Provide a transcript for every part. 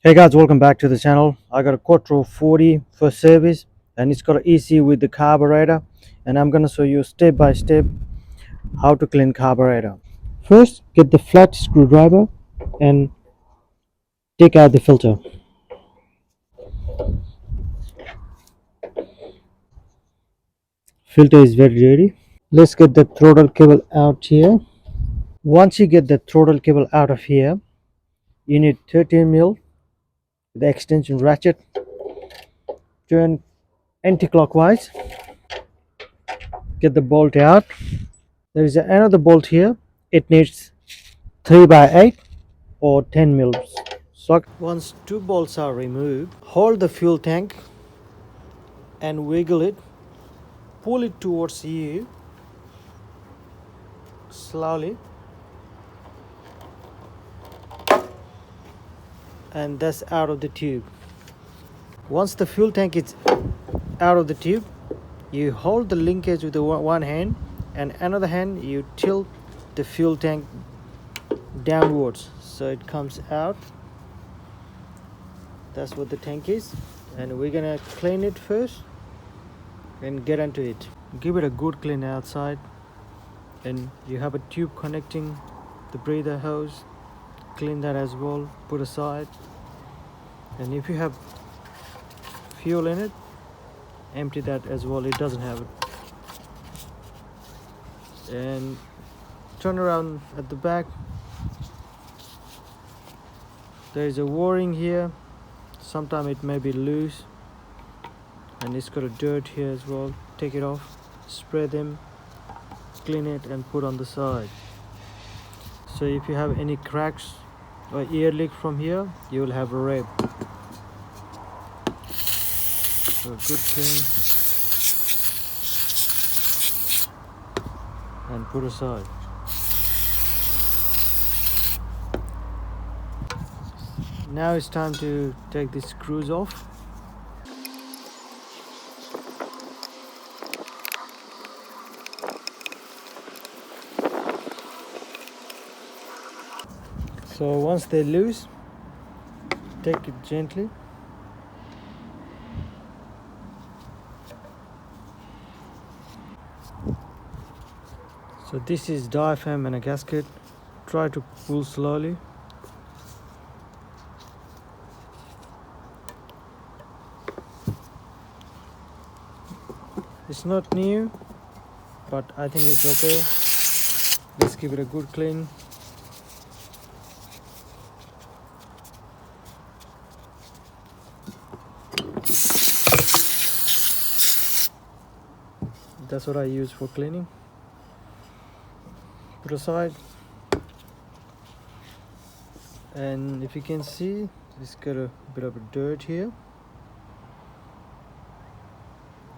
Hey guys, welcome back to the channel. I got a Quattro 40 for service and it's got an EC with the carburetor, and I'm gonna show you step by step how to clean carburetor. First, get the flat screwdriver and take out the filter. Filter is very dirty. Let's get the throttle cable out here. Once you get the throttle cable out of here, you need 13 mil the extension ratchet. Turn anti-clockwise. Get the bolt out. There is another bolt here. It needs 3 by 8 or 10 mils socket. Once two bolts are removed, hold the fuel tank and wiggle it. Pull it towards you slowly, and that's out of the tube. Once the fuel tank is out of the tube, you hold the linkage with the one hand, and another hand you tilt the fuel tank downwards so it comes out. That's what the tank is, and we're gonna clean it first and get into it. Give it a good clean outside, and you have a tube connecting the breather hose. Clean that as well, put aside. And if you have fuel in it, empty that as well, it doesn't have it. And turn around at the back. There is a o-ring here. Sometimes it may be loose, and it's got a dirt here as well. Take it off, spray them, clean it and put on the side. So if you have any cracks or ear leak from here, you will have a rip. So good clean and put aside. Now it's time to take the screws off. So once they're loose, take it gently. So this is diaphragm and a gasket. Try to pull slowly. It's not new, but I think it's okay. Let's give it a good clean. That's what I use for cleaning. Put aside. And if you can see, it's got a bit of a dirt here.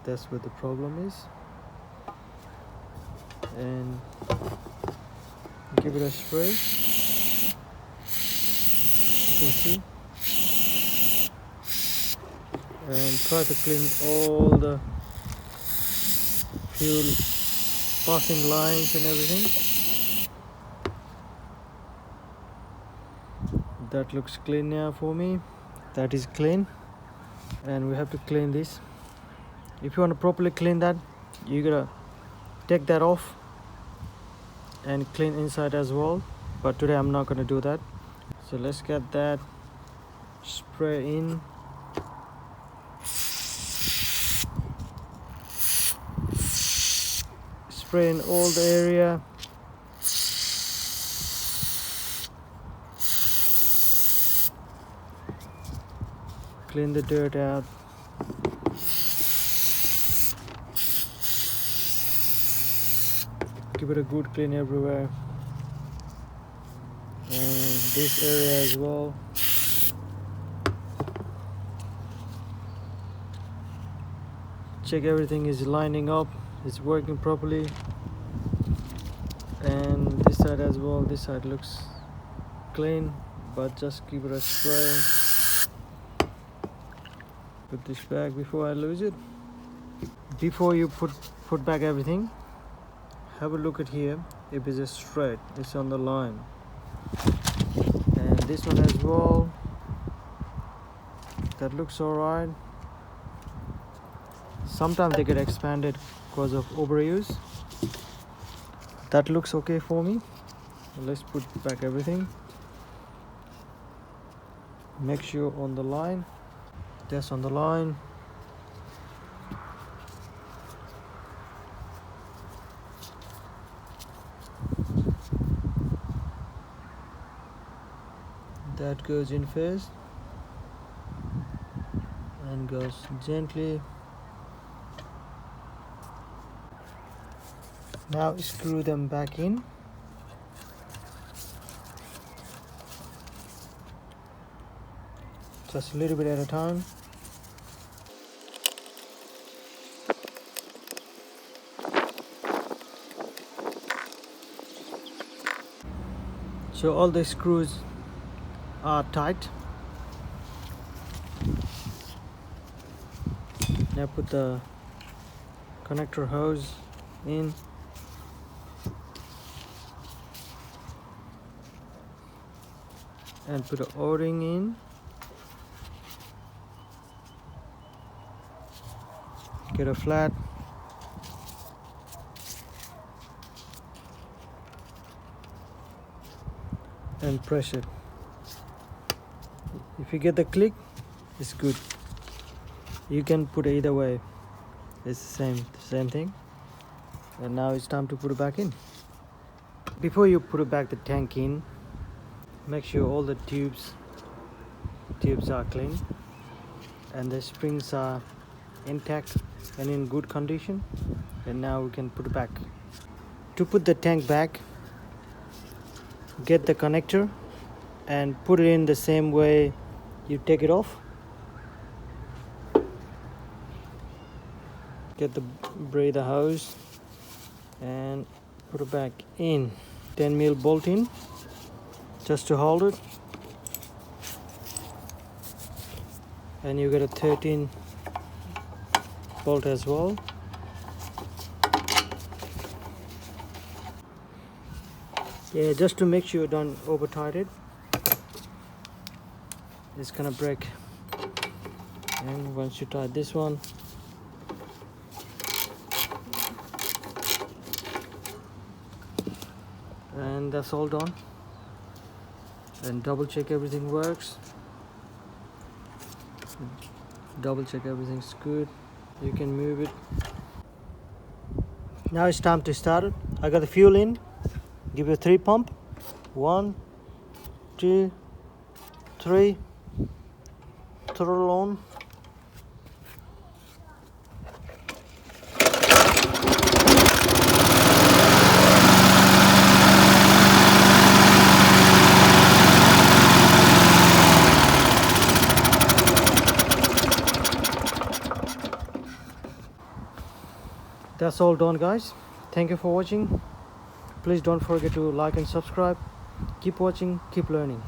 That's where the problem is. And give it a spray. You can see. And try to clean all the fuel passing lines and everything. That looks clean now for me. That is clean, and we have to clean this. If you want to properly clean that, you gotta take that off and clean inside as well, but today I'm not gonna do that. So let's get that spray in. Spray in all the area. Clean the dirt out. Give it a good clean everywhere. And this area as well. Check everything is lining up, it's working properly. And this side as well. This side looks clean, but just give it a spray. Put this back before I lose it. Before you put back everything, have a look at here. If it's straight, it's on the line. And this one as well. That looks alright. Sometimes they get expanded because of overuse. That looks okay for me. Let's put back everything. Make sure on the line. That's on the line. That goes in first and goes gently. Now screw them back in. Just a little bit at a time. So all the screws are tight. Now put the connector hose in. And put the O-ring in. Get a flat. And press it. If you get the click, it's good. You can put it either way. It's the same thing. And now it's time to put it back in. Before you put it back the tank in, make sure all the tubes are clean and the springs are intact and in good condition. And now we can put it back. To put the tank back, get the connector and put it in the same way you take it off. Get the breather hose and put it back in. 10mm bolt in just to hold it. And you get a 13 bolt as well. Yeah, just to make sure you don't over tight it. It's gonna break. And once you tie this one, and that's all done. And double check everything works. Double check everything's good. You can move it. Now it's time to start it. I got the fuel in. Give it a 3 pump. 1, 2, 3. Throttle on. That's all done, guys. Thank you for watching. Please don't forget to like and subscribe. Keep watching, keep learning.